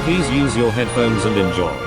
Please use your headphones and enjoy.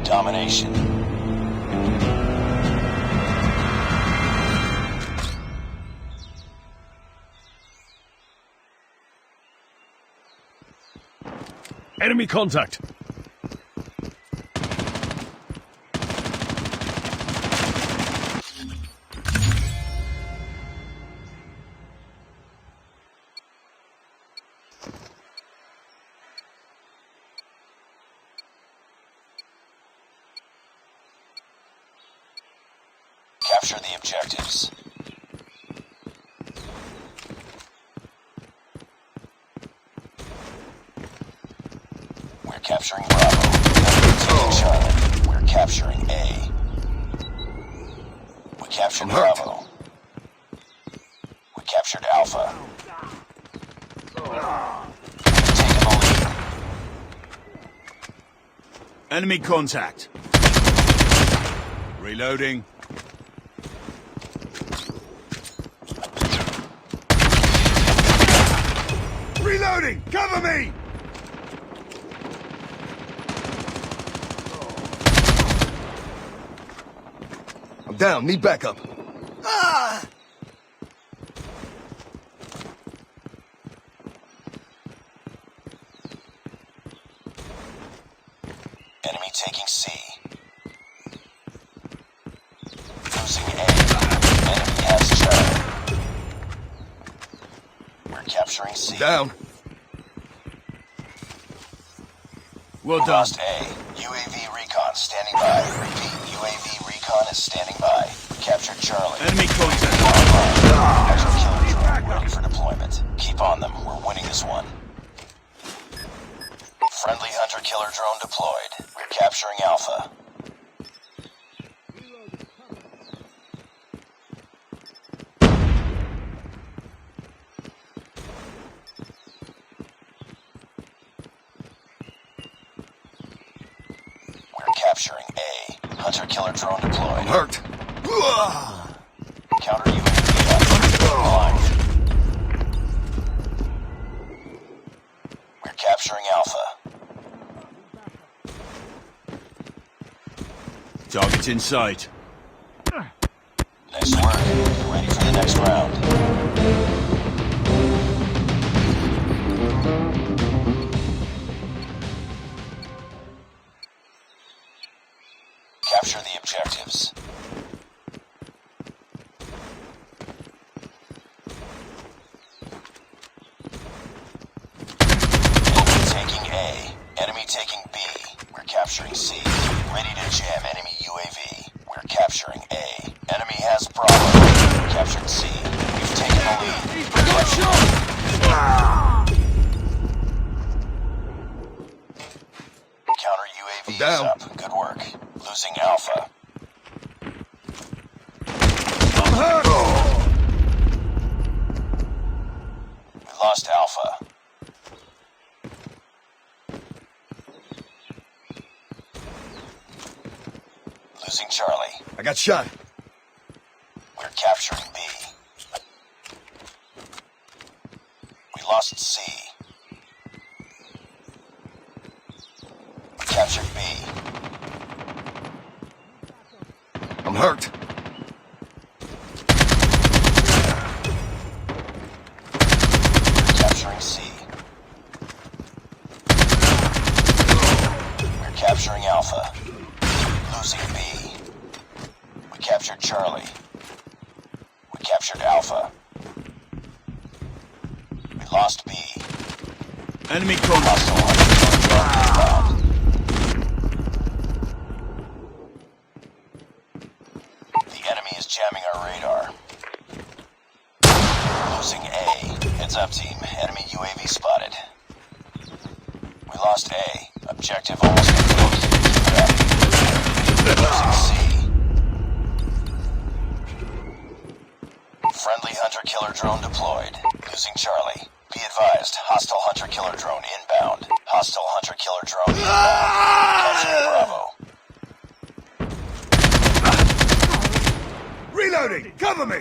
Domination. Enemy contact. Capture the objectives. We're capturing Bravo. We're taking Charlie. We're capturing A. We captured Bravo. We captured Alpha. We've taken the lead. Enemy contact. Reloading. Reloading! Cover me! I'm down. Need backup. Ah! Enemy taking C. Losing A. Enemy has Charlie. We're capturing C. Down. Well done. Lost A. UAV recon standing by. Repeat, UAV recon is standing by. Captured Charlie. Enemy contact. Actual killer drone ready for deployment. Keep on them. We're winning this one. Friendly hunter-killer drone deployed. We're capturing Alpha. capturing A. Hunter-killer drone deployed. I'm hurt. Counter UAV online. We're capturing Alpha. Target's in sight. Nice work. Get ready for the next round. Capture the objectives. Enemy taking A. Enemy taking B. We're capturing C. Ready to jam enemy UAV. We're capturing A. Enemy has Bravo. We captured C. We've taken the lead. Counter UAV is down. up. Good work. Losing Alpha. I'm hurt. We lost Alpha. Losing Charlie. I got shot. We're capturing B. We lost C. We captured B. I'm hurt. We're capturing C. We're capturing Alpha. Losing B. We captured Charlie. We captured Alpha. We lost B. Enemy contact. Hostile hunter-killer drone inbound. The enemy is jamming our radar. Losing A. Heads up, team. Enemy UAV spotted. We lost A. Objective almost complete. Keep it up. Losing C. Friendly hunter-killer drone deployed. Losing Charlie. Be advised, hostile hunter-killer drone inbound. Hostile hunter-killer drone inbound. Capturing Bravo. Reloading! Cover me!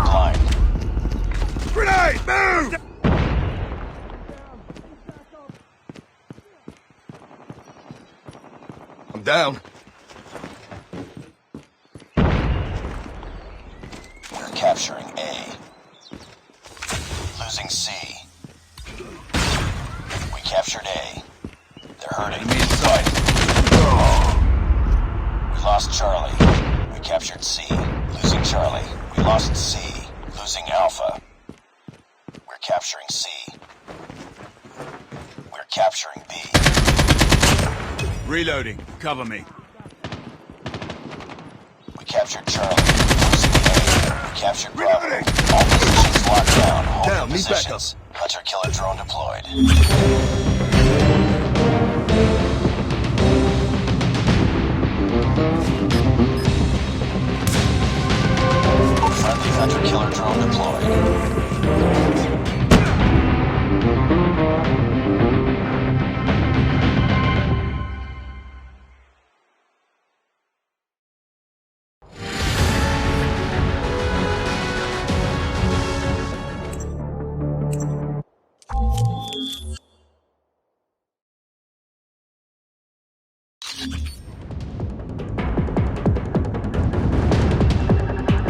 Blind. Grenade! Move! I'm down. We're capturing A. Losing C. We captured A. They're hurting. Enemy in sight. We lost Charlie. We captured C. Losing Charlie. We lost C. Losing Alpha. We're capturing C. We're capturing B. Reloading. Cover me. We captured Charlie. Losing A. We captured Bravo. All positions locked down. Hold Down, the need backup. positions. Hunter-killer drone deployed. Friendly hunter-killer drone deployed.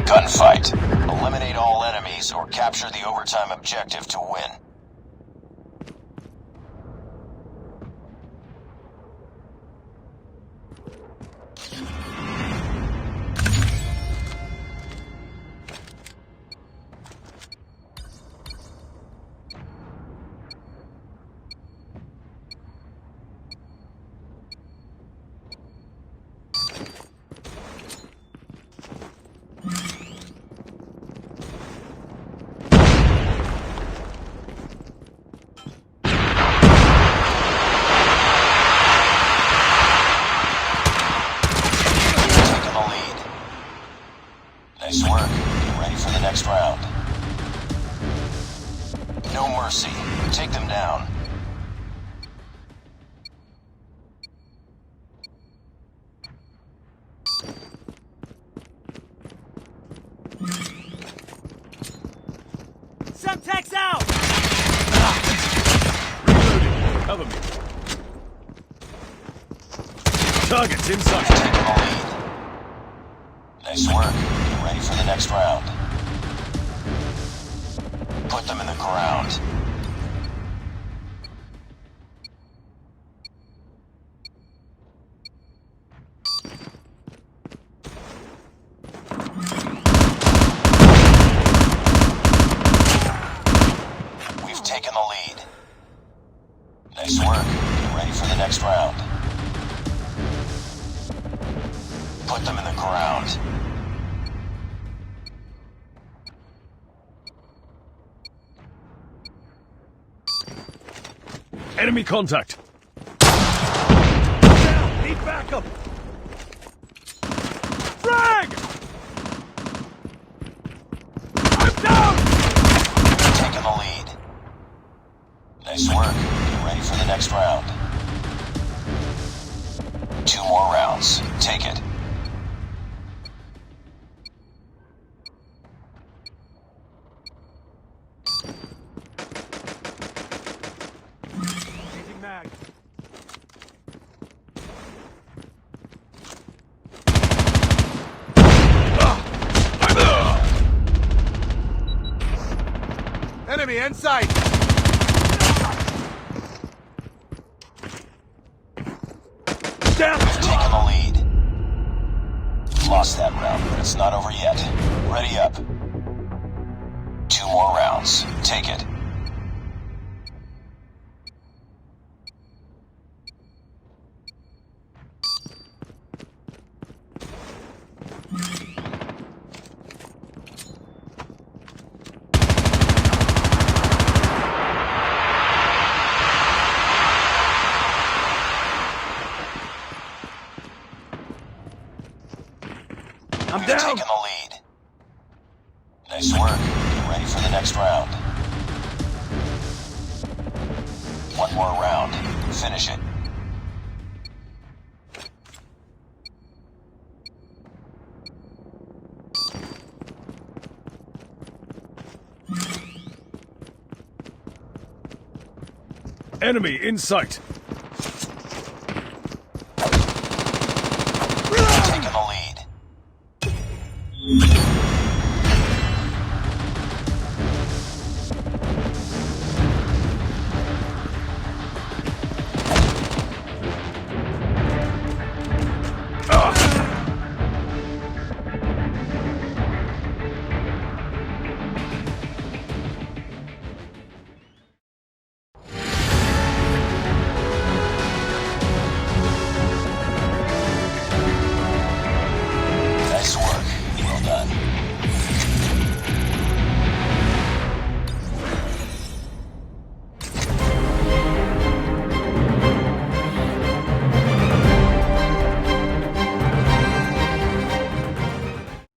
Gunfight. Eliminate all enemies or capture the overtime objective to win. Nice work. Get ready for the next round. No mercy. Take them down. Targets in sight. Taking the lead. Nice work. Ready for the next round. Put them in the ground. We've taken the lead. Nice work. Ready for the next round. Put them in the ground. Enemy contact. Down. Need backup. Frag! I'm down! Taking the lead. Nice work. Ready for the next round. 2 more rounds. Take it. Changing mag. Enemy in sight. Down! Taking the lead. Lost that round, but it's not over yet. Ready up. 2 more rounds. Take it. I'm We've down! taken the lead. Nice work. Ready for the next round. 1 more round. Finish it. Enemy in sight.